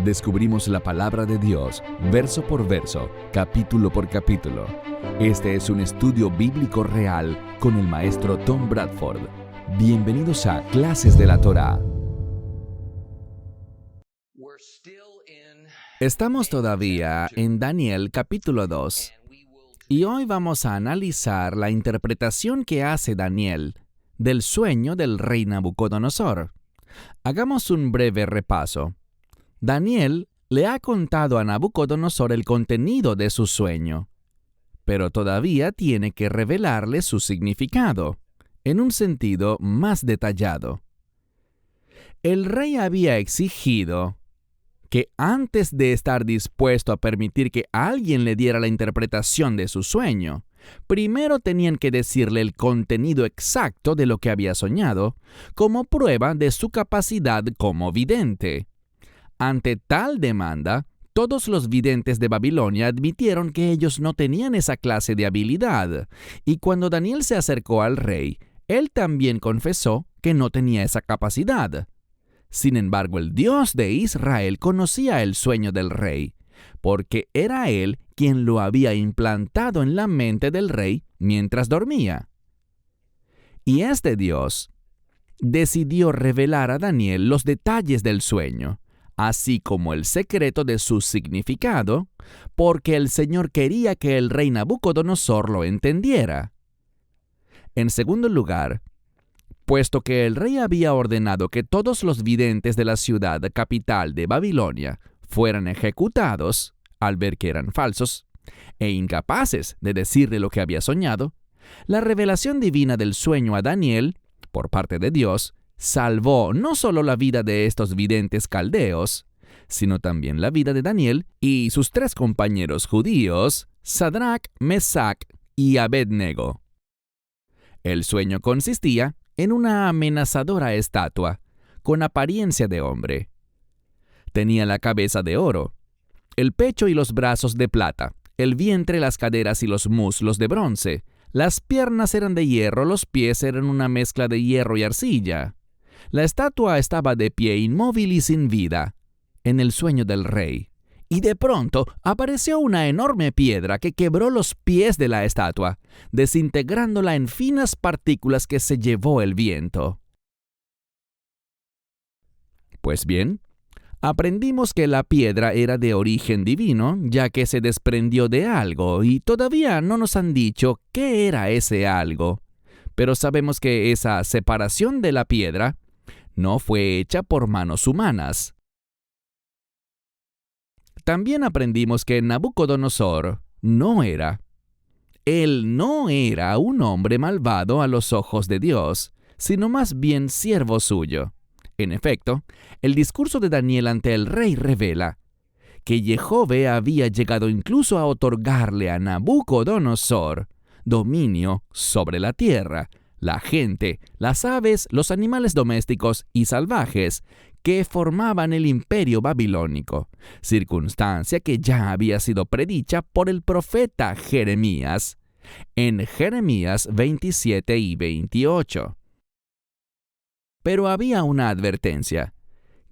Descubrimos la palabra de Dios, verso por verso, capítulo por capítulo. Este es un estudio bíblico real con el maestro Tom Bradford. Bienvenidos a Clases de la Torá. Estamos todavía en Daniel capítulo 2 y hoy vamos a analizar la interpretación que hace Daniel del sueño del rey Nabucodonosor. Hagamos un breve repaso. Daniel le ha contado a Nabucodonosor el contenido de su sueño, pero todavía tiene que revelarle su significado, en un sentido más detallado. El rey había exigido que antes de estar dispuesto a permitir que alguien le diera la interpretación de su sueño, primero tenían que decirle el contenido exacto de lo que había soñado, como prueba de su capacidad como vidente. Ante tal demanda, todos los videntes de Babilonia admitieron que ellos no tenían esa clase de habilidad, y cuando Daniel se acercó al rey, él también confesó que no tenía esa capacidad. Sin embargo, el Dios de Israel conocía el sueño del rey, porque era él quien lo había implantado en la mente del rey mientras dormía. Y este Dios decidió revelar a Daniel los detalles del sueño, así como el secreto de su significado, porque el Señor quería que el rey Nabucodonosor lo entendiera. En segundo lugar, puesto que el rey había ordenado que todos los videntes de la ciudad capital de Babilonia fueran ejecutados, al ver que eran falsos, e incapaces de decirle lo que había soñado, la revelación divina del sueño a Daniel, por parte de Dios, salvó no solo la vida de estos videntes caldeos, sino también la vida de Daniel y sus 3 compañeros judíos, Sadrach, Mesach y Abednego. El sueño consistía en una amenazadora estatua, con apariencia de hombre. Tenía la cabeza de oro, el pecho y los brazos de plata, el vientre, las caderas y los muslos de bronce. Las piernas eran de hierro, los pies eran una mezcla de hierro y arcilla. La estatua estaba de pie, inmóvil y sin vida, en el sueño del rey. Y de pronto apareció una enorme piedra que quebró los pies de la estatua, desintegrándola en finas partículas que se llevó el viento. Pues bien, aprendimos que la piedra era de origen divino, ya que se desprendió de algo, y todavía no nos han dicho qué era ese algo. Pero sabemos que esa separación de la piedra no fue hecha por manos humanas. También aprendimos que Nabucodonosor Él no era un hombre malvado a los ojos de Dios, sino más bien siervo suyo. En efecto, el discurso de Daniel ante el rey revela que Jehová había llegado incluso a otorgarle a Nabucodonosor dominio sobre la tierra, la gente, las aves, los animales domésticos y salvajes que formaban el imperio babilónico, circunstancia que ya había sido predicha por el profeta Jeremías en Jeremías 27 y 28. Pero había una advertencia,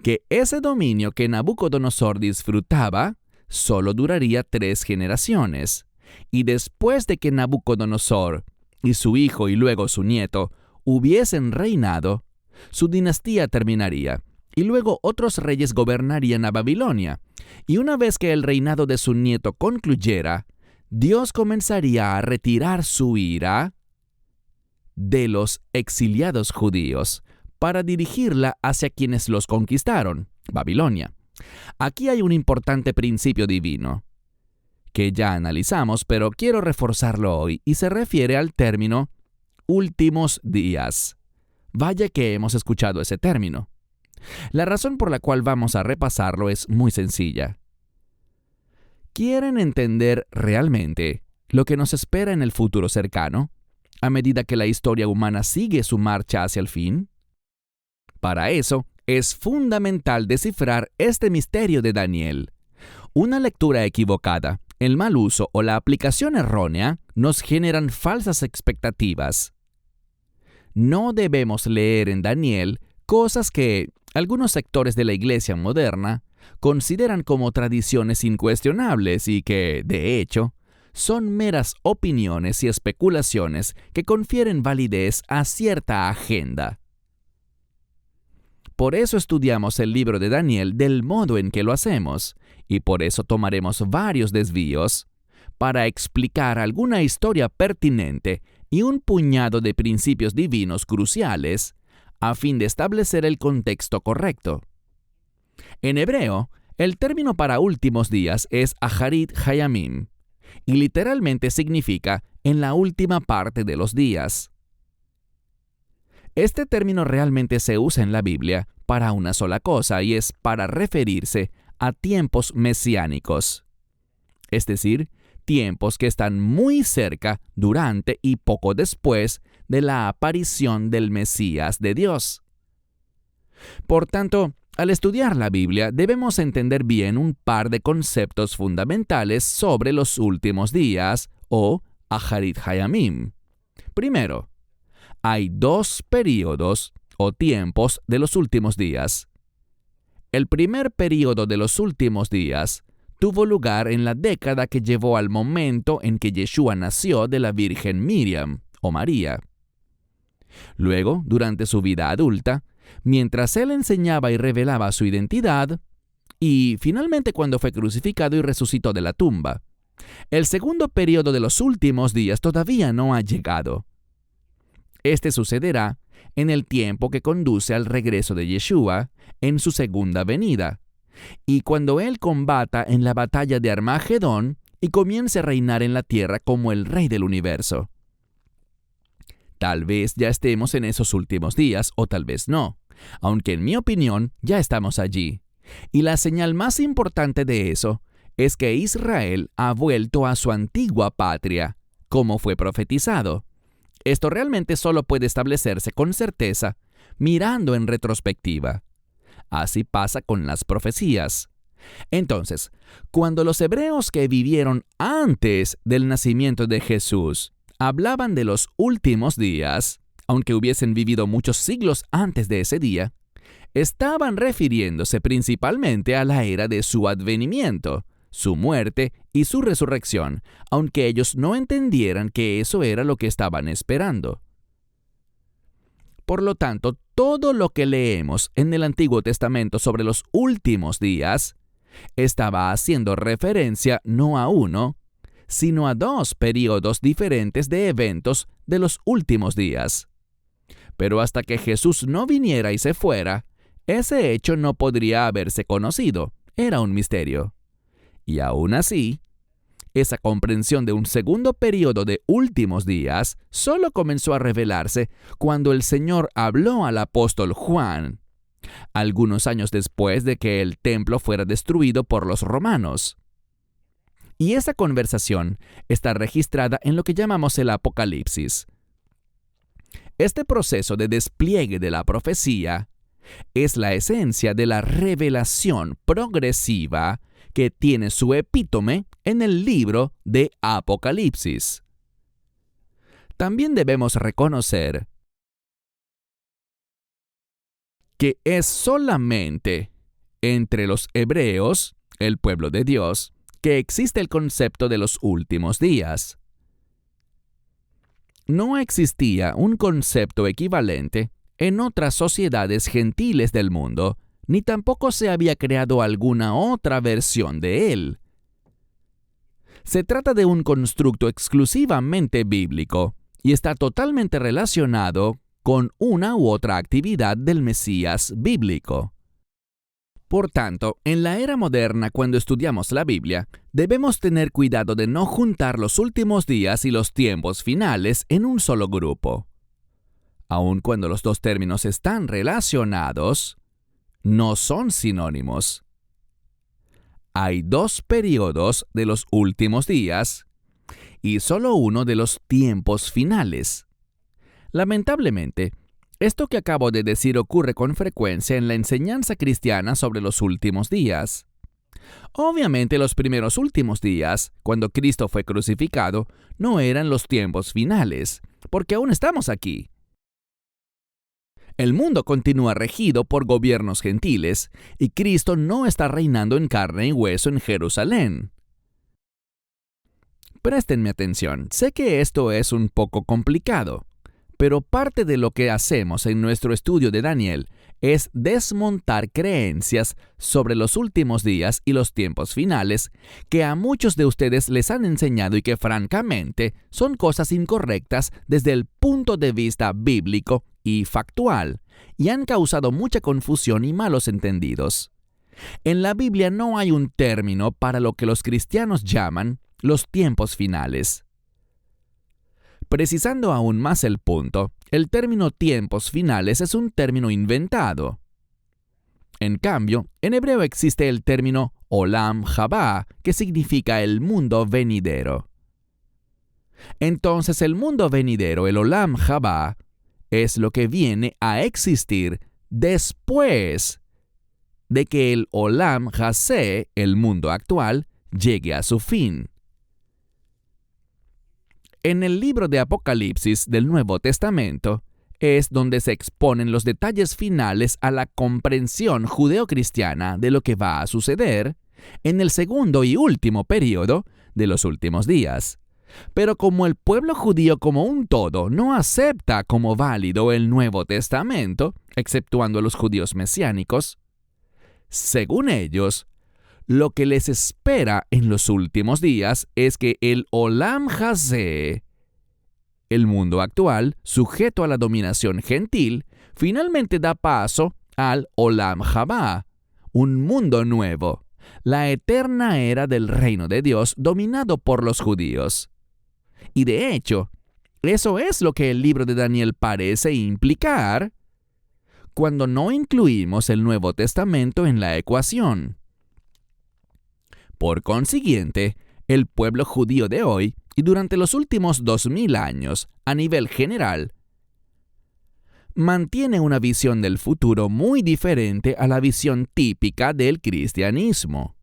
que ese dominio que Nabucodonosor disfrutaba solo duraría 3 generaciones, y después de que Nabucodonosor y su hijo y luego su nieto hubiesen reinado, su dinastía terminaría, y luego otros reyes gobernarían a Babilonia, y una vez que el reinado de su nieto concluyera, Dios comenzaría a retirar su ira de los exiliados judíos para dirigirla hacia quienes los conquistaron, Babilonia. Aquí hay un importante principio divino, que ya analizamos, pero quiero reforzarlo hoy, y se refiere al término últimos días. Vaya que hemos escuchado ese término. La razón por la cual vamos a repasarlo es muy sencilla. ¿Quieren entender realmente lo que nos espera en el futuro cercano, a medida que la historia humana sigue su marcha hacia el fin? Para eso, es fundamental descifrar este misterio de Daniel. Una lectura equivocada, el mal uso o la aplicación errónea nos generan falsas expectativas. No debemos leer en Daniel cosas que algunos sectores de la iglesia moderna consideran como tradiciones incuestionables y que, de hecho, son meras opiniones y especulaciones que confieren validez a cierta agenda. Por eso estudiamos el libro de Daniel del modo en que lo hacemos, y por eso tomaremos varios desvíos para explicar alguna historia pertinente y un puñado de principios divinos cruciales a fin de establecer el contexto correcto. En hebreo, el término para últimos días es Aharit Hayamim, y literalmente significa en la última parte de los días. Este término realmente se usa en la Biblia para una sola cosa y es para referirse a tiempos mesiánicos, es decir, tiempos que están muy cerca durante y poco después de la aparición del Mesías de Dios. Por tanto, al estudiar la Biblia debemos entender bien un par de conceptos fundamentales sobre los últimos días o Aharit Hayamim. Primero, hay dos períodos o tiempos de los últimos días. El primer período de los últimos días tuvo lugar en la década que llevó al momento en que Yeshua nació de la Virgen Miriam o María. Luego, durante su vida adulta, mientras él enseñaba y revelaba su identidad, y finalmente cuando fue crucificado y resucitó de la tumba. El segundo período de los últimos días todavía no ha llegado. Este sucederá en el tiempo que conduce al regreso de Yeshua en su segunda venida, y cuando él combata en la batalla de Armagedón y comience a reinar en la tierra como el Rey del universo. Tal vez ya estemos en esos últimos días o tal vez no, aunque en mi opinión ya estamos allí. Y la señal más importante de eso es que Israel ha vuelto a su antigua patria, como fue profetizado. Esto realmente solo puede establecerse con certeza mirando en retrospectiva. Así pasa con las profecías. Entonces, cuando los hebreos que vivieron antes del nacimiento de Jesús hablaban de los últimos días, aunque hubiesen vivido muchos siglos antes de ese día, estaban refiriéndose principalmente a la era de su advenimiento, su muerte y su resurrección, aunque ellos no entendieran que eso era lo que estaban esperando. Por lo tanto, todo lo que leemos en el Antiguo Testamento sobre los últimos días estaba haciendo referencia no a uno, sino a dos periodos diferentes de eventos de los últimos días. Pero hasta que Jesús no viniera y se fuera, ese hecho no podría haberse conocido. Era un misterio. Y aún así, esa comprensión de un segundo periodo de últimos días solo comenzó a revelarse cuando el Señor habló al apóstol Juan, algunos años después de que el templo fuera destruido por los romanos. Y esa conversación está registrada en lo que llamamos el Apocalipsis. Este proceso de despliegue de la profecía es la esencia de la revelación progresiva que tiene su epítome en el libro de Apocalipsis. También debemos reconocer que es solamente entre los hebreos, el pueblo de Dios, que existe el concepto de los últimos días. No existía un concepto equivalente en otras sociedades gentiles del mundo, ni tampoco se había creado alguna otra versión de él. Se trata de un constructo exclusivamente bíblico y está totalmente relacionado con una u otra actividad del Mesías bíblico. Por tanto, en la era moderna, cuando estudiamos la Biblia, debemos tener cuidado de no juntar los últimos días y los tiempos finales en un solo grupo. Aun cuando los dos términos están relacionados, no son sinónimos. Hay dos periodos de los últimos días y solo uno de los tiempos finales. Lamentablemente, esto que acabo de decir ocurre con frecuencia en la enseñanza cristiana sobre los últimos días. Obviamente, los primeros últimos días, cuando Cristo fue crucificado, no eran los tiempos finales, porque aún estamos aquí. El mundo continúa regido por gobiernos gentiles y Cristo no está reinando en carne y hueso en Jerusalén. Préstenme atención, sé que esto es un poco complicado, pero parte de lo que hacemos en nuestro estudio de Daniel es desmontar creencias sobre los últimos días y los tiempos finales que a muchos de ustedes les han enseñado y que francamente son cosas incorrectas desde el punto de vista bíblico y factual, y han causado mucha confusión y malos entendidos. En la Biblia no hay un término para lo que los cristianos llaman los tiempos finales. Precisando aún más el punto, el término tiempos finales es un término inventado. En cambio, en hebreo existe el término Olam Haba, que significa el mundo venidero. Entonces, el mundo venidero, el Olam Haba, es lo que viene a existir después de que el Olam Hazé, el mundo actual, llegue a su fin. En el libro de Apocalipsis del Nuevo Testamento es donde se exponen los detalles finales a la comprensión judeocristiana de lo que va a suceder en el segundo y último período de los últimos días. Pero como el pueblo judío como un todo no acepta como válido el Nuevo Testamento, exceptuando a los judíos mesiánicos, según ellos, lo que les espera en los últimos días es que el Olam Hazé, el mundo actual, sujeto a la dominación gentil, finalmente da paso al Olam Haba, un mundo nuevo, la eterna era del reino de Dios dominado por los judíos. Y de hecho, eso es lo que el libro de Daniel parece implicar cuando no incluimos el Nuevo Testamento en la ecuación. Por consiguiente, el pueblo judío de hoy y durante los últimos 2000 años, a nivel general, mantiene una visión del futuro muy diferente a la visión típica del cristianismo.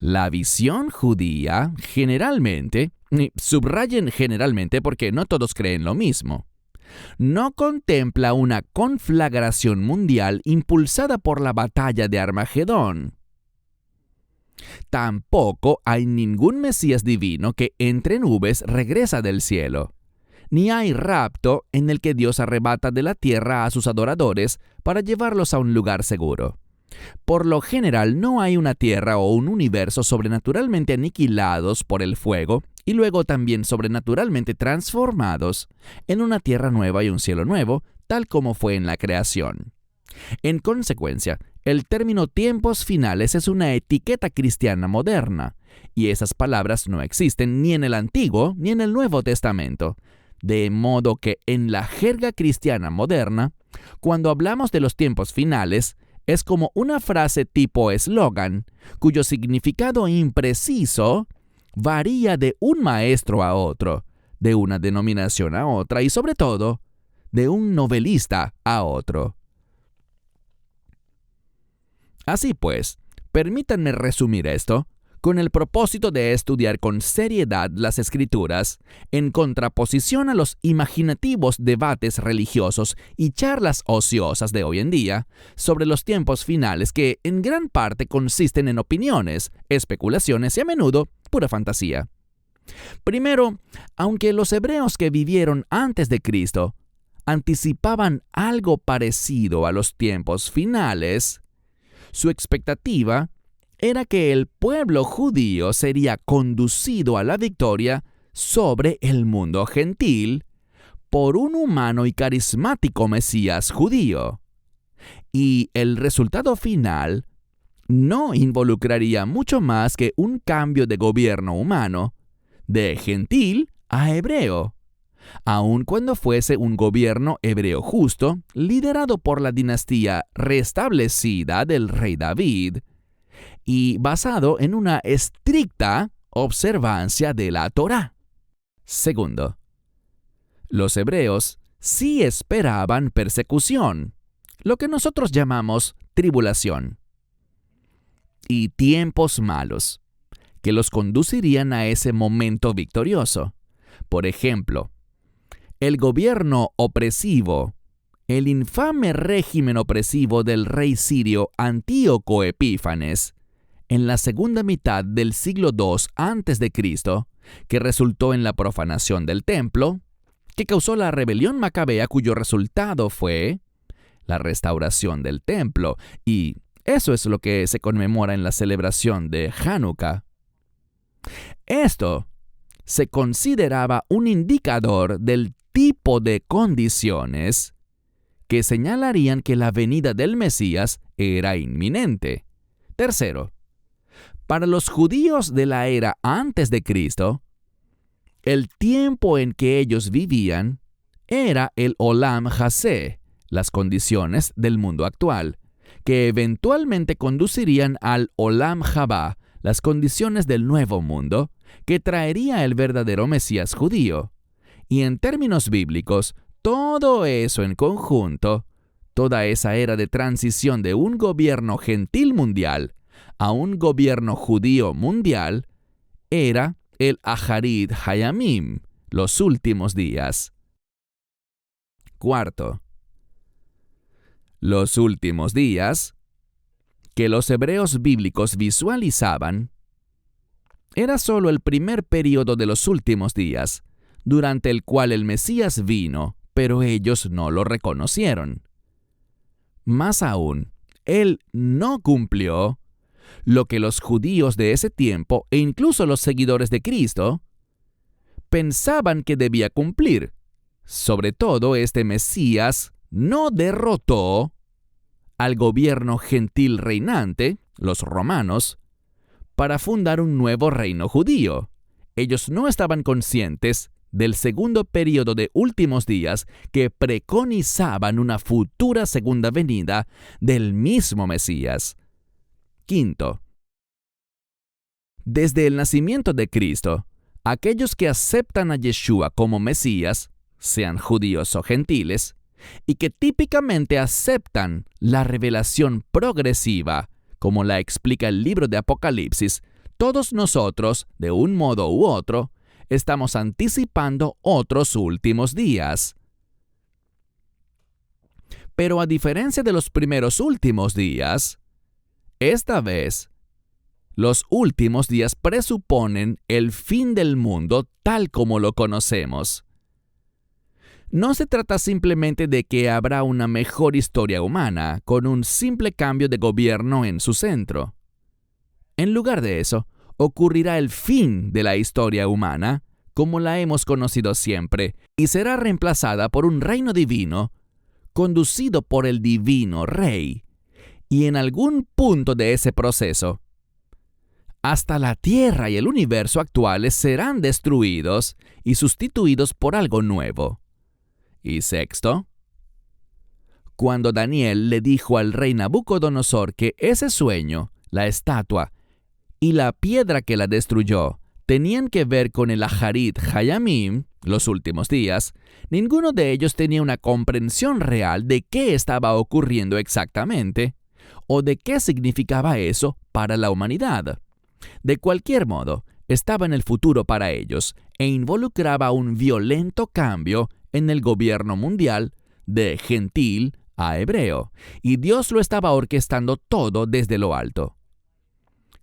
La visión judía generalmente, subrayen generalmente porque no todos creen lo mismo, no contempla una conflagración mundial impulsada por la batalla de Armagedón. Tampoco hay ningún Mesías divino que entre nubes regresa del cielo, ni hay rapto en el que Dios arrebata de la tierra a sus adoradores para llevarlos a un lugar seguro. Por lo general, no hay una tierra o un universo sobrenaturalmente aniquilados por el fuego y luego también sobrenaturalmente transformados en una tierra nueva y un cielo nuevo, tal como fue en la creación. En consecuencia, el término tiempos finales es una etiqueta cristiana moderna, y esas palabras no existen ni en el Antiguo ni en el Nuevo Testamento. De modo que en la jerga cristiana moderna, cuando hablamos de los tiempos finales, es como una frase tipo eslogan, cuyo significado impreciso varía de un maestro a otro, de una denominación a otra y sobre todo, de un novelista a otro. Así pues, permítanme resumir esto con el propósito de estudiar con seriedad las Escrituras, en contraposición a los imaginativos debates religiosos y charlas ociosas de hoy en día sobre los tiempos finales que en gran parte consisten en opiniones, especulaciones y a menudo pura fantasía. Primero, aunque los hebreos que vivieron antes de Cristo anticipaban algo parecido a los tiempos finales, su expectativa era que el pueblo judío sería conducido a la victoria sobre el mundo gentil por un humano y carismático Mesías judío. Y el resultado final no involucraría mucho más que un cambio de gobierno humano, de gentil a hebreo, aun cuando fuese un gobierno hebreo justo, liderado por la dinastía restablecida del rey David, y basado en una estricta observancia de la Torá. Segundo, los hebreos sí esperaban persecución, lo que nosotros llamamos tribulación, y tiempos malos, que los conducirían a ese momento victorioso. Por ejemplo, el gobierno opresivo, el infame régimen opresivo del rey sirio Antíoco Epífanes, en la segunda mitad del siglo II a.C., que resultó en la profanación del templo, que causó la rebelión macabea cuyo resultado fue la restauración del templo, y eso es lo que se conmemora en la celebración de Hanukkah. Esto se consideraba un indicador del tipo de condiciones que señalarían que la venida del Mesías era inminente. Tercero, para los judíos de la era antes de Cristo, el tiempo en que ellos vivían era el Olam Hazeh, las condiciones del mundo actual, que eventualmente conducirían al Olam Haba, las condiciones del nuevo mundo, que traería el verdadero Mesías judío. Y en términos bíblicos, todo eso en conjunto, toda esa era de transición de un gobierno gentil mundial a un gobierno judío mundial, era el Aharit Hayamim, los últimos días. Cuarto, los últimos días que los hebreos bíblicos visualizaban era solo el primer período de los últimos días, durante el cual el Mesías vino, pero ellos no lo reconocieron. Más aún, él no cumplió lo que los judíos de ese tiempo e incluso los seguidores de Cristo pensaban que debía cumplir. Sobre todo, este Mesías no derrotó al gobierno gentil reinante, los romanos, para fundar un nuevo reino judío. Ellos no estaban conscientes del segundo período de últimos días que preconizaban una futura segunda venida del mismo Mesías. Quinto, desde el nacimiento de Cristo, aquellos que aceptan a Yeshua como Mesías, sean judíos o gentiles, y que típicamente aceptan la revelación progresiva, como la explica el libro de Apocalipsis, todos nosotros, de un modo u otro, estamos anticipando otros últimos días. Pero a diferencia de los primeros últimos días, esta vez, los últimos días presuponen el fin del mundo tal como lo conocemos. No se trata simplemente de que habrá una mejor historia humana con un simple cambio de gobierno en su centro. En lugar de eso, ocurrirá el fin de la historia humana, como la hemos conocido siempre, y será reemplazada por un reino divino, conducido por el divino Rey. Y en algún punto de ese proceso, hasta la Tierra y el universo actuales serán destruidos y sustituidos por algo nuevo. Y sexto, cuando Daniel le dijo al rey Nabucodonosor que ese sueño, la estatua y la piedra que la destruyó tenían que ver con el Aharit Hayamim, los últimos días, ninguno de ellos tenía una comprensión real de qué estaba ocurriendo exactamente o de qué significaba eso para la humanidad. De cualquier modo, estaba en el futuro para ellos e involucraba un violento cambio en el gobierno mundial de gentil a hebreo, y Dios lo estaba orquestando todo desde lo alto.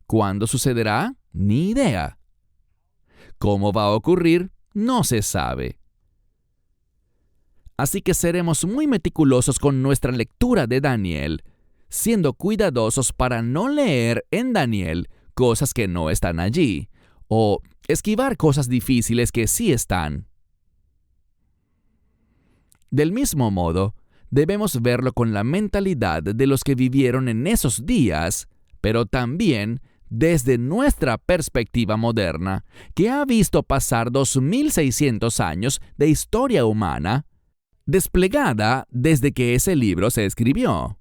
¿Cuándo sucederá? Ni idea. ¿Cómo va a ocurrir? No se sabe. Así que seremos muy meticulosos con nuestra lectura de Daniel, siendo cuidadosos para no leer en Daniel cosas que no están allí, o esquivar cosas difíciles que sí están. Del mismo modo, debemos verlo con la mentalidad de los que vivieron en esos días, pero también desde nuestra perspectiva moderna, que ha visto pasar 2600 años de historia humana, desplegada desde que ese libro se escribió.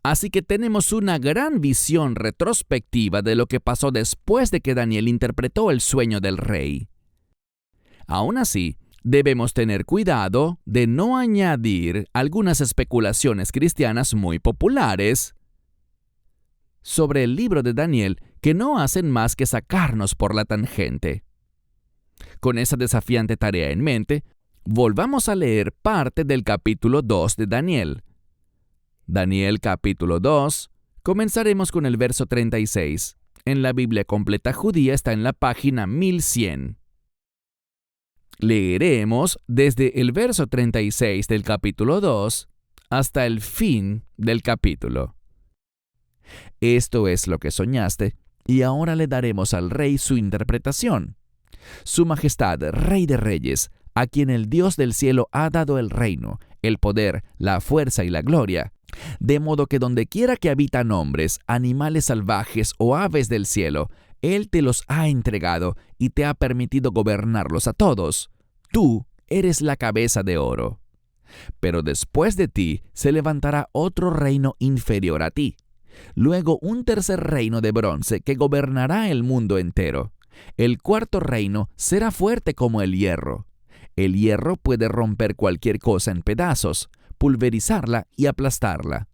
Así que tenemos una gran visión retrospectiva de lo que pasó después de que Daniel interpretó el sueño del rey. Aún así, debemos tener cuidado de no añadir algunas especulaciones cristianas muy populares sobre el libro de Daniel que no hacen más que sacarnos por la tangente. Con esa desafiante tarea en mente, Volvamos a leer parte del capítulo 2 de Daniel. Daniel capítulo 2, comenzaremos con el verso 36. En la Biblia completa judía está en la página 1100. Leeremos desde el verso 36 del capítulo 2 hasta el fin del capítulo. Esto es lo que soñaste, y ahora le daremos al rey su interpretación. Su Majestad, Rey de Reyes, a quien el Dios del cielo ha dado el reino, el poder, la fuerza y la gloria, de modo que donde quiera que habitan hombres, animales salvajes o aves del cielo, Él te los ha entregado y te ha permitido gobernarlos a todos. Tú eres la cabeza de oro. Pero después de ti se levantará otro reino inferior a ti. Luego un tercer reino de bronce que gobernará el mundo entero. El cuarto reino será fuerte como el hierro. El hierro puede romper cualquier cosa en pedazos, pulverizarla y aplastarla.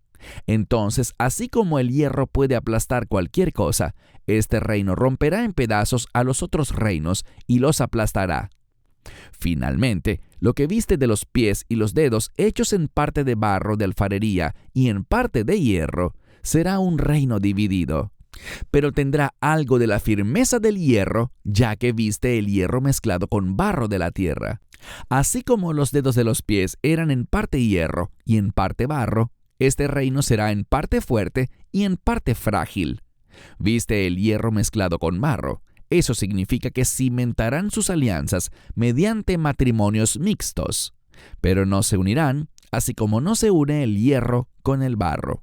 Entonces, así como el hierro puede aplastar cualquier cosa, este reino romperá en pedazos a los otros reinos y los aplastará. Finalmente, lo que viste de los pies y los dedos hechos en parte de barro de alfarería y en parte de hierro, será un reino dividido. Pero tendrá algo de la firmeza del hierro, ya que viste el hierro mezclado con barro de la tierra. Así como los dedos de los pies eran en parte hierro y en parte barro, este reino será en parte fuerte y en parte frágil. Viste el hierro mezclado con barro. Eso significa que cimentarán sus alianzas mediante matrimonios mixtos, pero no se unirán, así como no se une el hierro con el barro.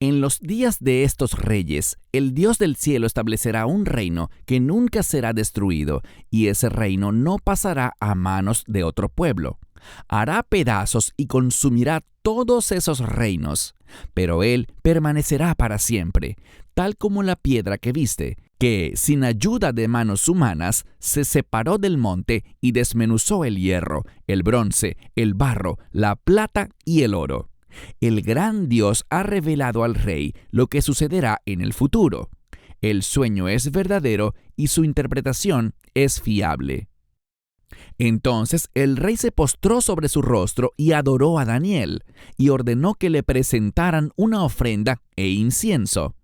En los días de estos reyes, el Dios del cielo establecerá un reino que nunca será destruido, y ese reino no pasará a manos de otro pueblo. Hará pedazos y consumirá todos esos reinos, pero Él permanecerá para siempre, tal como la piedra que viste, que, sin ayuda de manos humanas, se separó del monte y desmenuzó el hierro, el bronce, el barro, la plata y el oro. El gran Dios ha revelado al rey lo que sucederá en el futuro. El sueño es verdadero y su interpretación es fiable. Entonces el rey se postró sobre su rostro y adoró a Daniel, y ordenó que le presentaran una ofrenda e incienso.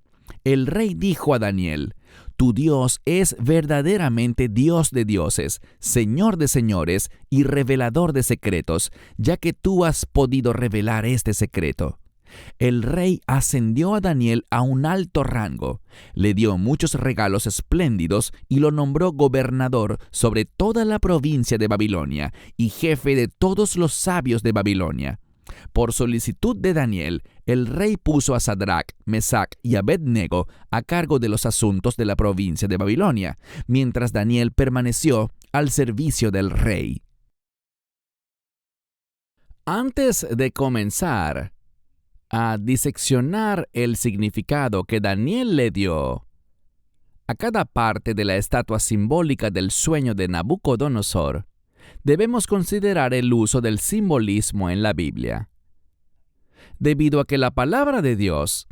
El rey dijo a Daniel: Tu Dios es verdaderamente Dios de dioses, Señor de señores y revelador de secretos, ya que tú has podido revelar este secreto. El rey ascendió a Daniel a un alto rango, le dio muchos regalos espléndidos y lo nombró gobernador sobre toda la provincia de Babilonia y jefe de todos los sabios de Babilonia. Por solicitud de Daniel, el rey puso a Sadrach, Mesach y Abed-nego a cargo de los asuntos de la provincia de Babilonia, mientras Daniel permaneció al servicio del rey. Antes de comenzar a diseccionar el significado que Daniel le dio a cada parte de la estatua simbólica del sueño de Nabucodonosor, debemos considerar el uso del simbolismo en la Biblia. Debido a que la palabra de Dios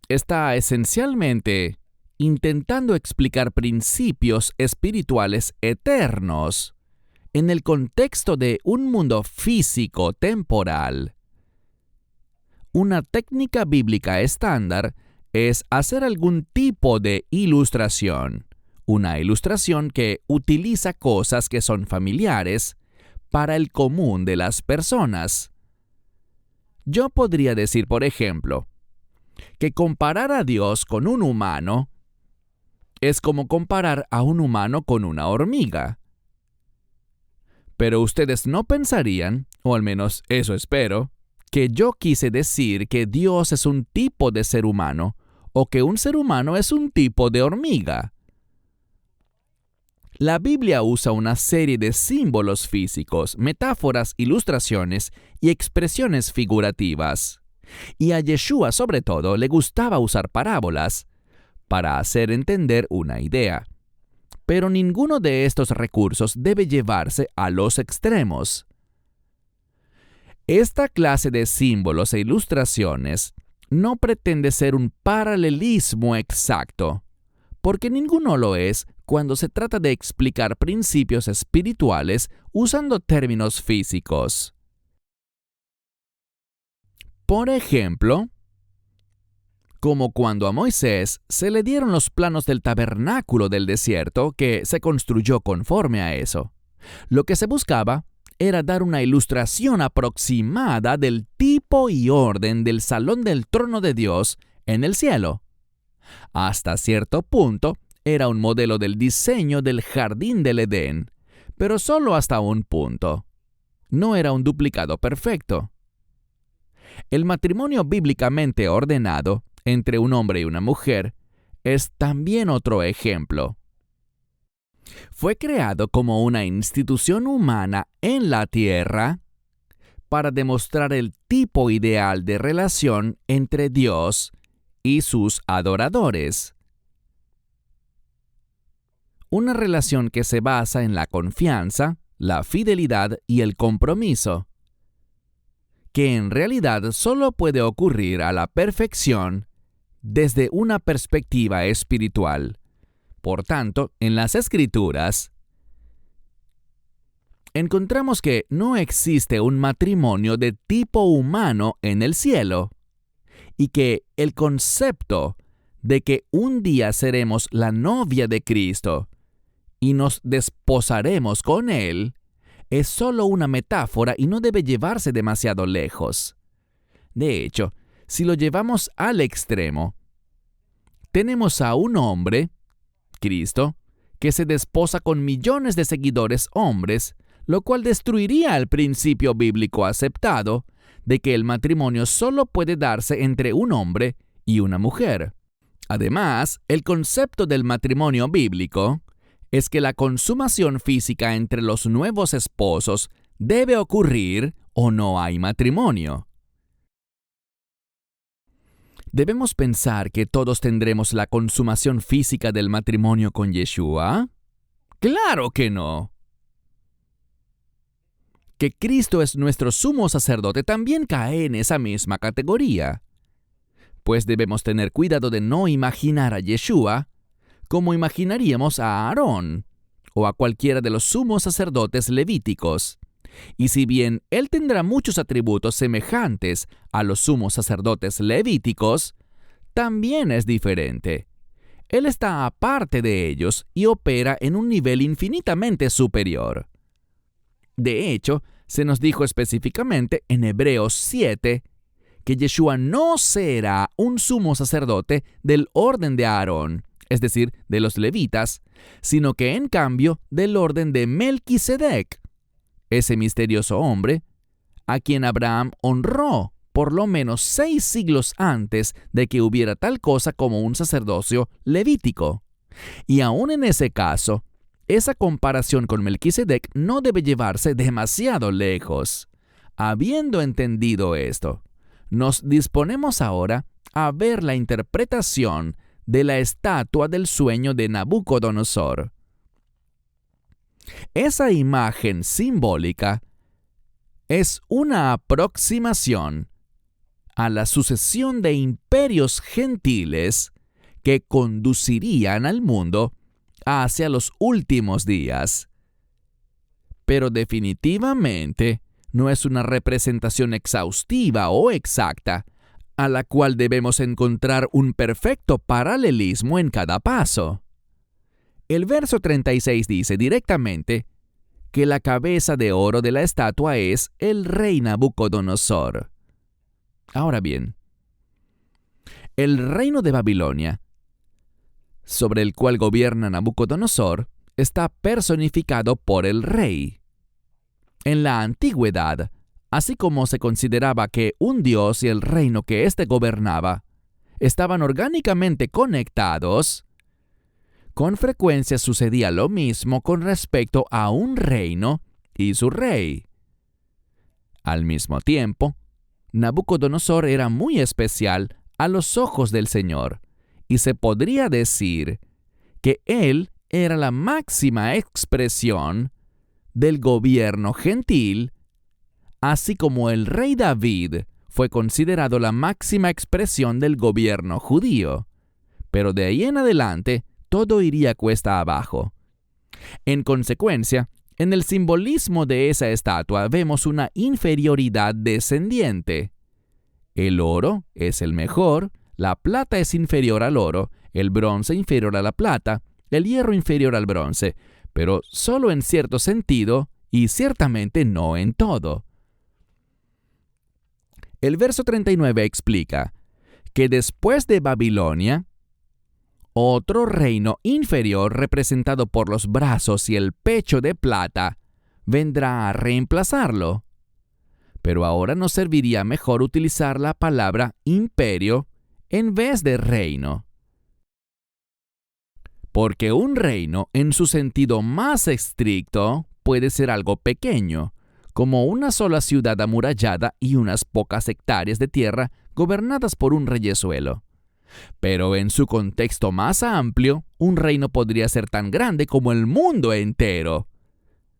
está esencialmente intentando explicar principios espirituales eternos en el contexto de un mundo físico temporal. Una técnica bíblica estándar es hacer algún tipo de ilustración. Una ilustración que utiliza cosas que son familiares para el común de las personas. Yo podría decir, por ejemplo, que comparar a Dios con un humano es como comparar a un humano con una hormiga. Pero ustedes no pensarían, o al menos eso espero, que yo quise decir que Dios es un tipo de ser humano o que un ser humano es un tipo de hormiga. La Biblia usa una serie de símbolos físicos, metáforas, ilustraciones y expresiones figurativas. Y a Yeshua, sobre todo, le gustaba usar parábolas para hacer entender una idea. Pero ninguno de estos recursos debe llevarse a los extremos. Esta clase de símbolos e ilustraciones no pretende ser un paralelismo exacto, porque ninguno lo es cuando se trata de explicar principios espirituales usando términos físicos. Por ejemplo, como cuando a Moisés se le dieron los planos del tabernáculo del desierto que se construyó conforme a eso. Lo que se buscaba era dar una ilustración aproximada del tipo y orden del salón del trono de Dios en el cielo. Hasta cierto punto, era un modelo del diseño del jardín del Edén, pero solo hasta un punto. No era un duplicado perfecto. El matrimonio bíblicamente ordenado entre un hombre y una mujer es también otro ejemplo. Fue creado como una institución humana en la tierra para demostrar el tipo ideal de relación entre Dios y sus adoradores. Una relación que se basa en la confianza, la fidelidad y el compromiso, que en realidad solo puede ocurrir a la perfección desde una perspectiva espiritual. Por tanto, en las Escrituras, encontramos que no existe un matrimonio de tipo humano en el cielo, y que el concepto de que un día seremos la novia de Cristo y nos desposaremos con Él es solo una metáfora y no debe llevarse demasiado lejos. De hecho, si lo llevamos al extremo, tenemos a un hombre, Cristo, que se desposa con millones de seguidores hombres, lo cual destruiría el principio bíblico aceptado de que el matrimonio solo puede darse entre un hombre y una mujer. Además, el concepto del matrimonio bíblico es que la consumación física entre los nuevos esposos debe ocurrir o no hay matrimonio. ¿Debemos pensar que todos tendremos la consumación física del matrimonio con Yeshua? ¡Claro que no! Que Cristo es nuestro sumo sacerdote también cae en esa misma categoría. Pues debemos tener cuidado de no imaginar a Yeshua como imaginaríamos a Aarón o a cualquiera de los sumos sacerdotes levíticos. Y si bien él tendrá muchos atributos semejantes a los sumos sacerdotes levíticos, también es diferente. Él está aparte de ellos y opera en un nivel infinitamente superior. De hecho, se nos dijo específicamente en Hebreos 7 que Yeshua no será un sumo sacerdote del orden de Aarón, es decir, de los levitas, sino que en cambio del orden de Melquisedec, ese misterioso hombre a quien Abraham honró por lo menos 6 siglos antes de que hubiera tal cosa como un sacerdocio levítico. Y aún en ese caso, esa comparación con Melquisedec no debe llevarse demasiado lejos. Habiendo entendido esto, nos disponemos ahora a ver la interpretación de la estatua del sueño de Nabucodonosor. Esa imagen simbólica es una aproximación a la sucesión de imperios gentiles que conducirían al mundo hacia los últimos días. Pero definitivamente no es una representación exhaustiva o exacta, a la cual debemos encontrar un perfecto paralelismo en cada paso. El verso 36 dice directamente que la cabeza de oro de la estatua es el rey Nabucodonosor. Ahora bien, el reino de Babilonia, sobre el cual gobierna Nabucodonosor, está personificado por el rey. En la antigüedad, así como se consideraba que un dios y el reino que éste gobernaba estaban orgánicamente conectados, con frecuencia sucedía lo mismo con respecto a un reino y su rey. Al mismo tiempo, Nabucodonosor era muy especial a los ojos del Señor, y se podría decir que él era la máxima expresión del gobierno gentil, así como el rey David fue considerado la máxima expresión del gobierno judío. Pero de ahí en adelante, todo iría cuesta abajo. En consecuencia, en el simbolismo de esa estatua vemos una inferioridad descendiente. El oro es el mejor, la plata es inferior al oro, el bronce inferior a la plata, el hierro inferior al bronce, pero solo en cierto sentido y ciertamente no en todo. El verso 39 explica que después de Babilonia, otro reino inferior representado por los brazos y el pecho de plata vendrá a reemplazarlo. Pero ahora nos serviría mejor utilizar la palabra imperio en vez de reino. Porque un reino, en su sentido más estricto, puede ser algo pequeño, como una sola ciudad amurallada y unas pocas hectáreas de tierra gobernadas por un reyezuelo. Pero en su contexto más amplio, un reino podría ser tan grande como el mundo entero.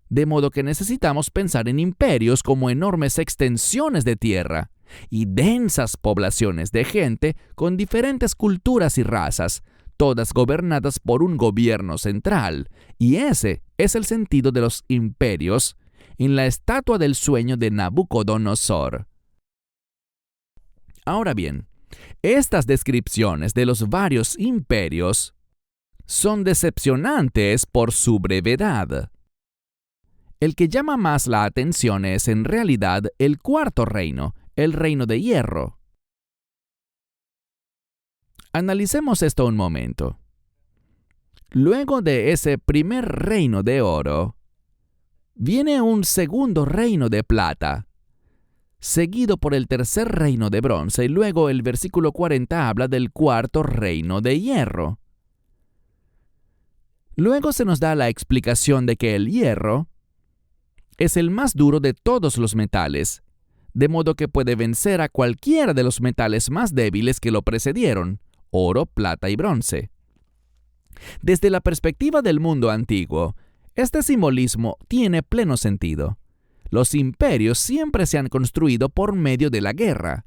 De modo que necesitamos pensar en imperios como enormes extensiones de tierra y densas poblaciones de gente con diferentes culturas y razas, todas gobernadas por un gobierno central. Y ese es el sentido de los imperios en la estatua del sueño de Nabucodonosor. Ahora bien, estas descripciones de los varios imperios son decepcionantes por su brevedad. El que llama más la atención es en realidad el cuarto reino, el reino de hierro. Analicemos esto un momento. Luego de ese primer reino de oro, viene un segundo reino de plata, seguido por el tercer reino de bronce, y luego el versículo 40 habla del cuarto reino de hierro. Luego se nos da la explicación de que el hierro es el más duro de todos los metales, de modo que puede vencer a cualquiera de los metales más débiles que lo precedieron, oro, plata y bronce. Desde la perspectiva del mundo antiguo, este simbolismo tiene pleno sentido. Los imperios siempre se han construido por medio de la guerra.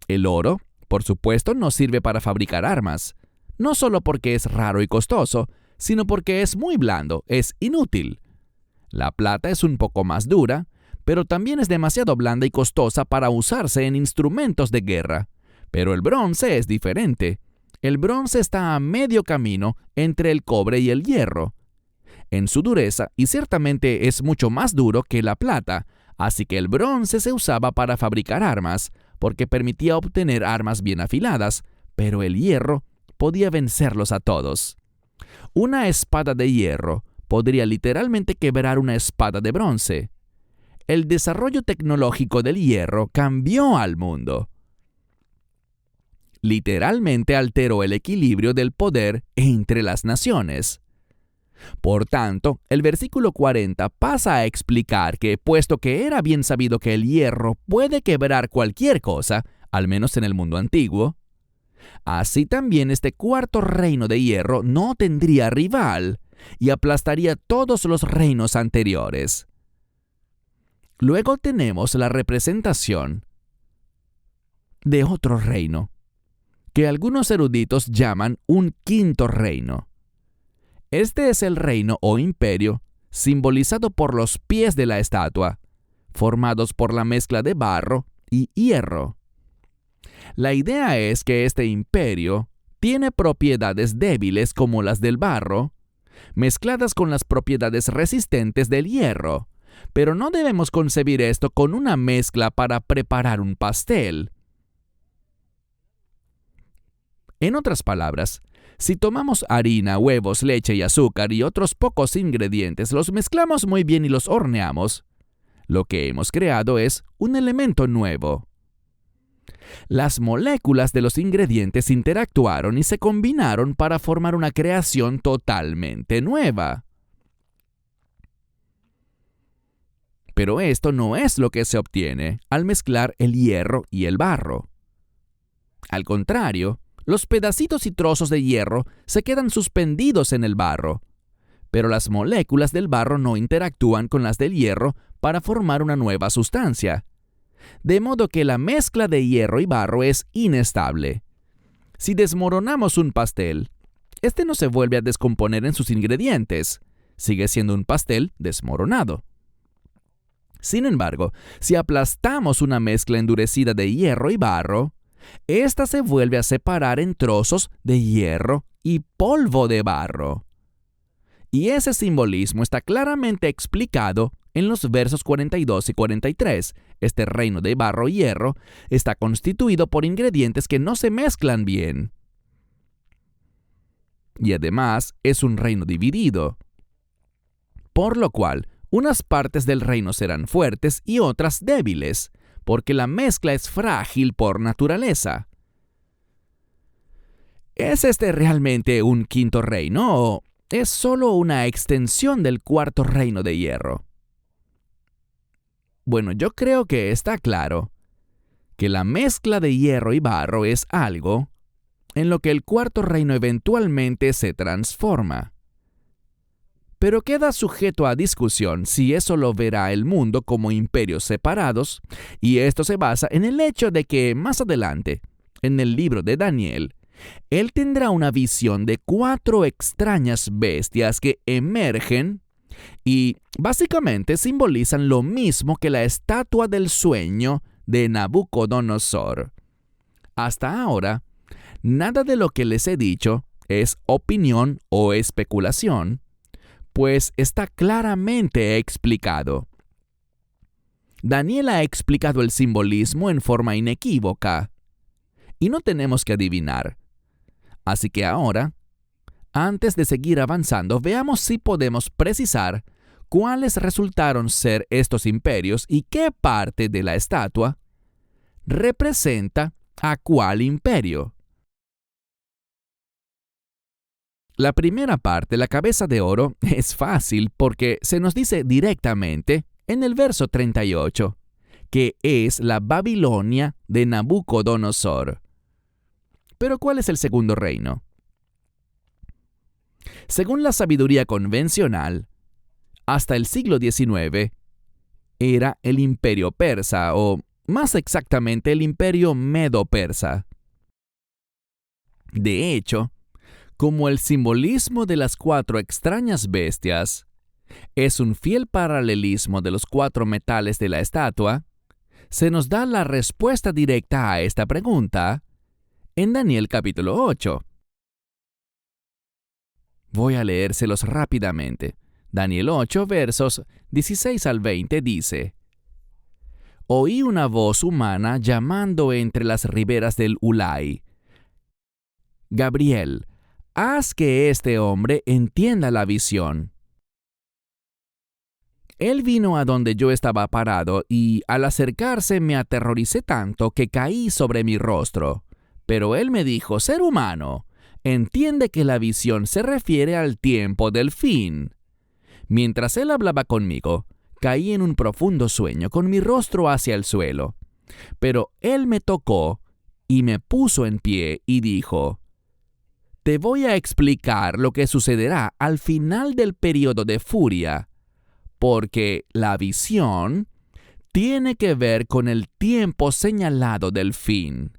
El oro, por supuesto, nos sirve para fabricar armas, no solo porque es raro y costoso, sino porque es muy blando, es inútil. La plata es un poco más dura, pero también es demasiado blanda y costosa para usarse en instrumentos de guerra. Pero el bronce es diferente. El bronce está a medio camino entre el cobre y el hierro, en su dureza, y ciertamente es mucho más duro que la plata, así que el bronce se usaba para fabricar armas, porque permitía obtener armas bien afiladas, pero el hierro podía vencerlos a todos. Una espada de hierro podría literalmente quebrar una espada de bronce. El desarrollo tecnológico del hierro cambió al mundo. Literalmente alteró el equilibrio del poder entre las naciones. Por tanto, el versículo 40 pasa a explicar que, puesto que era bien sabido que el hierro puede quebrar cualquier cosa, al menos en el mundo antiguo, así también este cuarto reino de hierro no tendría rival y aplastaría todos los reinos anteriores. Luego tenemos la representación de otro reino, que algunos eruditos llaman un quinto reino. Este es el reino o imperio simbolizado por los pies de la estatua, formados por la mezcla de barro y hierro. La idea es que este imperio tiene propiedades débiles como las del barro, mezcladas con las propiedades resistentes del hierro, pero no debemos concebir esto con una mezcla para preparar un pastel. En otras palabras, si tomamos harina, huevos, leche y azúcar y otros pocos ingredientes, los mezclamos muy bien y los horneamos, lo que hemos creado es un elemento nuevo. Las moléculas de los ingredientes interactuaron y se combinaron para formar una creación totalmente nueva. Pero esto no es lo que se obtiene al mezclar el hierro y el barro. Al contrario, los pedacitos y trozos de hierro se quedan suspendidos en el barro, pero las moléculas del barro no interactúan con las del hierro para formar una nueva sustancia. De modo que la mezcla de hierro y barro es inestable. Si desmoronamos un pastel, este no se vuelve a descomponer en sus ingredientes. Sigue siendo un pastel desmoronado. Sin embargo, si aplastamos una mezcla endurecida de hierro y barro, ésta se vuelve a separar en trozos de hierro y polvo de barro. Y ese simbolismo está claramente explicado en los versos 42 y 43. Este reino de barro y hierro está constituido por ingredientes que no se mezclan bien. Y además es un reino dividido. Por lo cual, unas partes del reino serán fuertes y otras débiles, porque la mezcla es frágil por naturaleza. ¿Es este realmente un quinto reino o es solo una extensión del cuarto reino de hierro? Bueno, yo creo que está claro que la mezcla de hierro y barro es algo en lo que el cuarto reino eventualmente se transforma. Pero queda sujeto a discusión si eso lo verá el mundo como imperios separados, y esto se basa en el hecho de que más adelante, en el libro de Daniel, él tendrá una visión de 4 extrañas bestias que emergen y básicamente simbolizan lo mismo que la estatua del sueño de Nabucodonosor. Hasta ahora, nada de lo que les he dicho es opinión o especulación, pues está claramente explicado. Daniel ha explicado el simbolismo en forma inequívoca, y no tenemos que adivinar. Así que ahora, antes de seguir avanzando, veamos si podemos precisar cuáles resultaron ser estos imperios y qué parte de la estatua representa a cuál imperio. La primera parte, la cabeza de oro, es fácil porque se nos dice directamente en el verso 38 que es la Babilonia de Nabucodonosor. Pero ¿cuál es el segundo reino? Según la sabiduría convencional, hasta el siglo XIX era el imperio persa, o más exactamente el imperio medo-persa. De hecho, como el simbolismo de las 4 extrañas bestias es un fiel paralelismo de los 4 metales de la estatua, se nos da la respuesta directa a esta pregunta en Daniel capítulo 8. Voy a leérselos rápidamente. Daniel 8, versos 16 al 20 dice: Oí una voz humana llamando entre las riberas del Ulai: Gabriel, haz que este hombre entienda la visión. Él vino a donde yo estaba parado y al acercarse me aterroricé tanto que caí sobre mi rostro. Pero él me dijo: ser humano, entiende que la visión se refiere al tiempo del fin. Mientras él hablaba conmigo, caí en un profundo sueño con mi rostro hacia el suelo. Pero él me tocó y me puso en pie y dijo: te voy a explicar lo que sucederá al final del periodo de furia, porque la visión tiene que ver con el tiempo señalado del fin.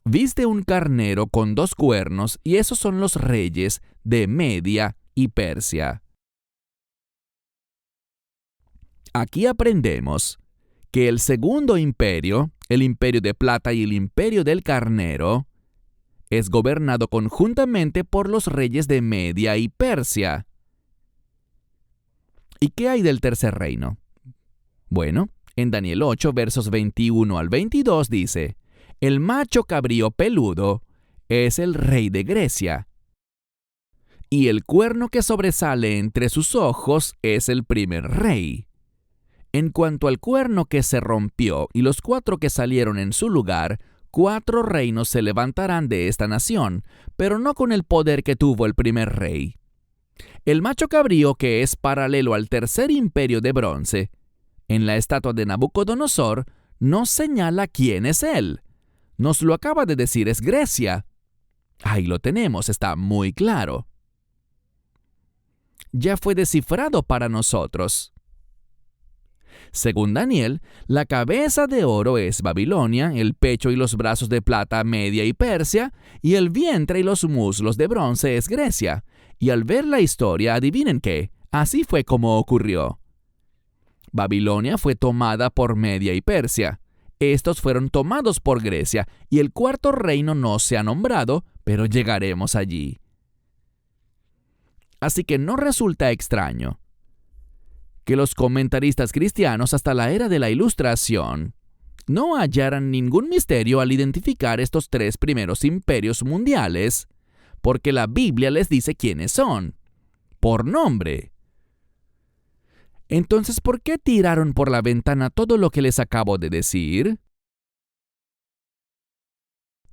Viste un carnero con 2 cuernos, y esos son los reyes de Media y Persia. Aquí aprendemos que el segundo imperio, el imperio de plata y el imperio del carnero, es gobernado conjuntamente por los reyes de Media y Persia. ¿Y qué hay del tercer reino? Bueno, en Daniel 8, versos 21 al 22 dice: el macho cabrío peludo es el rey de Grecia, y el cuerno que sobresale entre sus ojos es el primer rey. En cuanto al cuerno que se rompió y los 4 que salieron en su lugar, 4 reinos se levantarán de esta nación, pero no con el poder que tuvo el primer rey. El macho cabrío, que es paralelo al tercer imperio de bronce, en la estatua de Nabucodonosor, nos señala quién es él. Nos lo acaba de decir, es Grecia. Ahí lo tenemos, está muy claro. Ya fue descifrado para nosotros. Según Daniel, la cabeza de oro es Babilonia, el pecho y los brazos de plata Media y Persia, y el vientre y los muslos de bronce es Grecia. Y al ver la historia, adivinen qué, así fue como ocurrió. Babilonia fue tomada por Media y Persia. Estos fueron tomados por Grecia, y el cuarto reino no se ha nombrado, pero llegaremos allí. Así que no resulta extraño que los comentaristas cristianos hasta la era de la Ilustración no hallaran ningún misterio al identificar estos tres primeros imperios mundiales, porque la Biblia les dice quiénes son, por nombre. Entonces, ¿por qué tiraron por la ventana todo lo que les acabo de decir?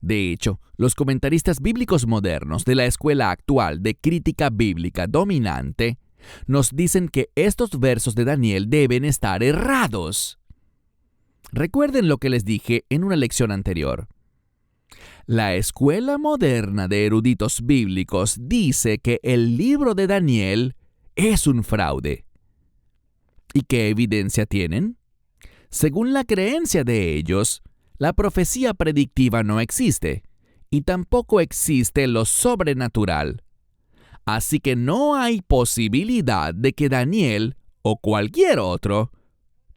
De hecho, los comentaristas bíblicos modernos de la escuela actual de crítica bíblica dominante nos dicen que estos versos de Daniel deben estar errados. Recuerden lo que les dije en una lección anterior. La escuela moderna de eruditos bíblicos dice que el libro de Daniel es un fraude. ¿Y qué evidencia tienen? Según la creencia de ellos, la profecía predictiva no existe, y tampoco existe lo sobrenatural. Así que no hay posibilidad de que Daniel, o cualquier otro,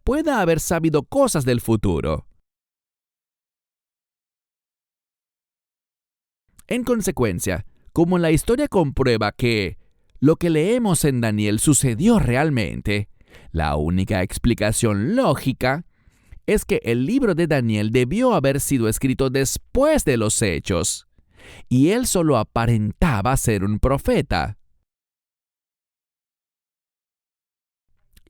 pueda haber sabido cosas del futuro. En consecuencia, como la historia comprueba que lo que leemos en Daniel sucedió realmente, la única explicación lógica es que el libro de Daniel debió haber sido escrito después de los hechos, y él solo aparentaba ser un profeta.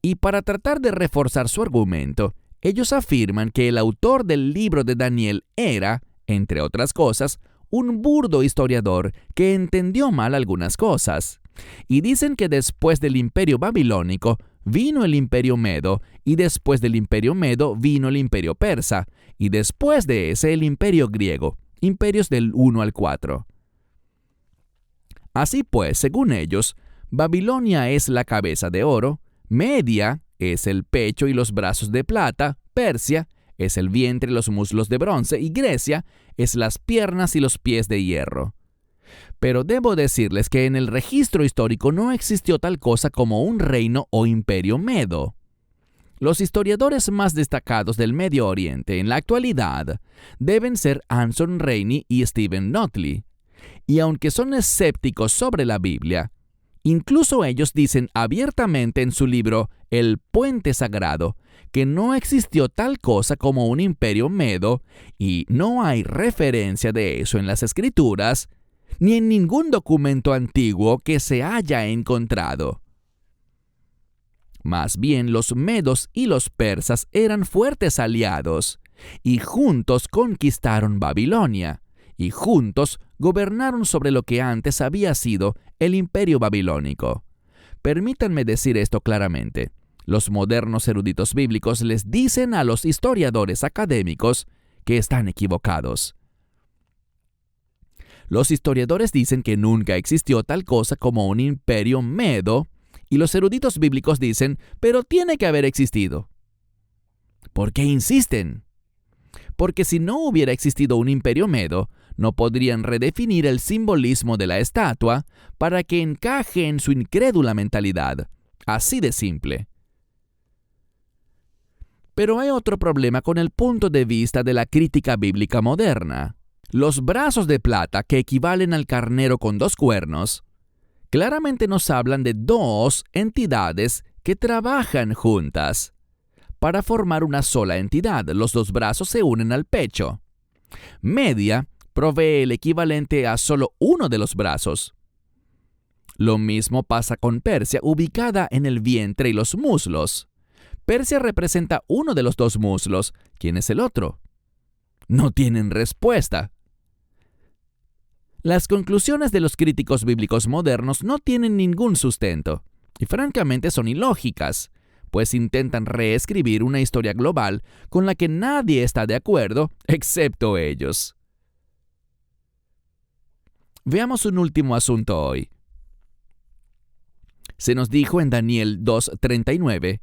Y para tratar de reforzar su argumento, ellos afirman que el autor del libro de Daniel era, entre otras cosas, un burdo historiador que entendió mal algunas cosas. Y dicen que después del imperio babilónico vino el imperio medo, y después del imperio medo vino el imperio persa, y después de ese el imperio griego, imperios del 1 al 4. Así pues, según ellos, Babilonia es la cabeza de oro, Media es el pecho y los brazos de plata, Persia es el vientre y los muslos de bronce, y Grecia es las piernas y los pies de hierro. Pero debo decirles que en el registro histórico no existió tal cosa como un reino o imperio medo. Los historiadores más destacados del Medio Oriente en la actualidad deben ser Anson Rainey y Stephen Notley. Y aunque son escépticos sobre la Biblia, incluso ellos dicen abiertamente en su libro El Puente Sagrado que no existió tal cosa como un imperio medo, y no hay referencia de eso en las Escrituras ni en ningún documento antiguo que se haya encontrado. Más bien, los medos y los persas eran fuertes aliados, y juntos conquistaron Babilonia, y juntos gobernaron sobre lo que antes había sido el imperio babilónico. Permítanme decir esto claramente. Los modernos eruditos bíblicos les dicen a los historiadores académicos que están equivocados. Los historiadores dicen que nunca existió tal cosa como un imperio medo, y los eruditos bíblicos dicen, pero tiene que haber existido. ¿Por qué insisten? Porque si no hubiera existido un imperio medo, no podrían redefinir el simbolismo de la estatua para que encaje en su incrédula mentalidad. Así de simple. Pero hay otro problema con el punto de vista de la crítica bíblica moderna. Los brazos de plata, que equivalen al carnero con 2 cuernos, claramente nos hablan de 2 entidades que trabajan juntas. Para formar una sola entidad, los 2 brazos se unen al pecho. Media provee el equivalente a solo uno de los brazos. Lo mismo pasa con Persia, ubicada en el vientre y los muslos. Persia representa uno de los 2 muslos. ¿Quién es el otro? No tienen respuesta. Las conclusiones de los críticos bíblicos modernos no tienen ningún sustento, y francamente son ilógicas, pues intentan reescribir una historia global con la que nadie está de acuerdo, excepto ellos. Veamos un último asunto hoy. Se nos dijo en Daniel 2:39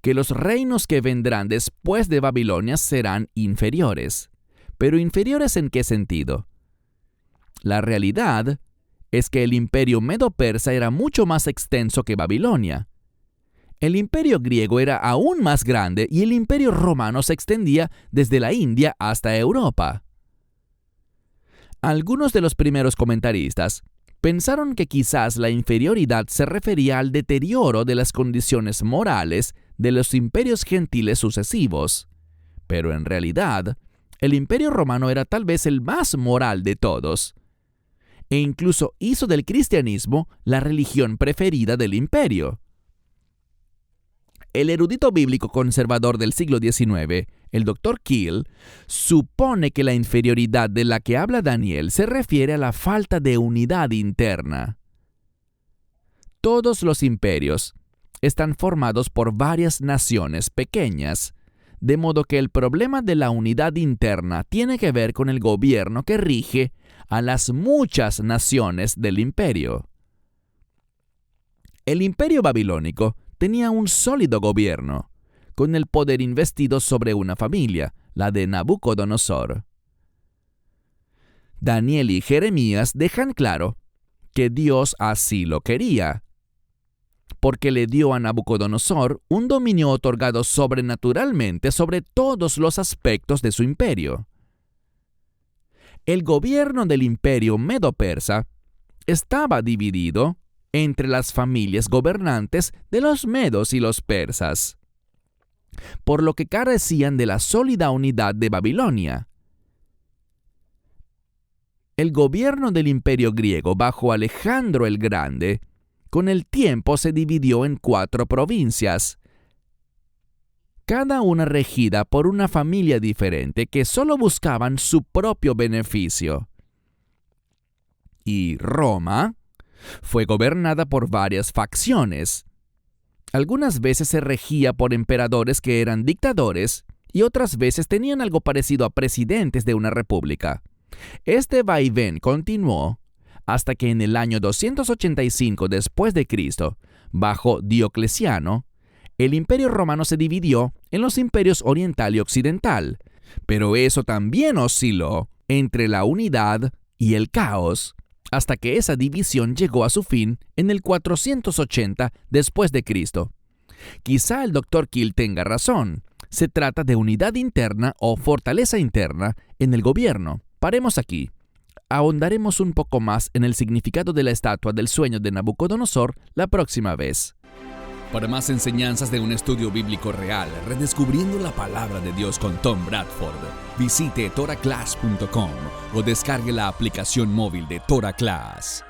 que los reinos que vendrán después de Babilonia serán inferiores. ¿Pero inferiores en qué sentido? La realidad es que el imperio medo-persa era mucho más extenso que Babilonia. El imperio griego era aún más grande y el imperio romano se extendía desde la India hasta Europa. Algunos de los primeros comentaristas pensaron que quizás la inferioridad se refería al deterioro de las condiciones morales de los imperios gentiles sucesivos, pero en realidad, el imperio romano era tal vez el más moral de todos, e incluso hizo del cristianismo la religión preferida del imperio. El erudito bíblico conservador del siglo XIX, el Dr. Keel, supone que la inferioridad de la que habla Daniel se refiere a la falta de unidad interna. Todos los imperios están formados por varias naciones pequeñas, de modo que el problema de la unidad interna tiene que ver con el gobierno que rige a las muchas naciones del imperio. El imperio babilónico tenía un sólido gobierno, con el poder investido sobre una familia, la de Nabucodonosor. Daniel y Jeremías dejan claro que Dios así lo quería, porque le dio a Nabucodonosor un dominio otorgado sobrenaturalmente sobre todos los aspectos de su imperio. El gobierno del imperio medo-persa estaba dividido entre las familias gobernantes de los medos y los persas, por lo que carecían de la sólida unidad de Babilonia. El gobierno del imperio griego bajo Alejandro el Grande, con el tiempo se dividió en 4 provincias, cada una regida por una familia diferente que solo buscaban su propio beneficio. Y Roma fue gobernada por varias facciones. Algunas veces se regía por emperadores que eran dictadores y otras veces tenían algo parecido a presidentes de una república. Este vaivén continuó hasta que en el año 285 después de Cristo, bajo Diocleciano, el imperio romano se dividió en los imperios oriental y occidental, pero eso también osciló entre la unidad y el caos, hasta que esa división llegó a su fin en el 480 después de Cristo. Quizá el Dr. Keel tenga razón. Se trata de unidad interna o fortaleza interna en el gobierno. Paremos aquí. Ahondaremos un poco más en el significado de la estatua del sueño de Nabucodonosor la próxima vez. Para más enseñanzas de un estudio bíblico real, redescubriendo la palabra de Dios con Tom Bradford, visite toraclass.com o descargue la aplicación móvil de TorahClass.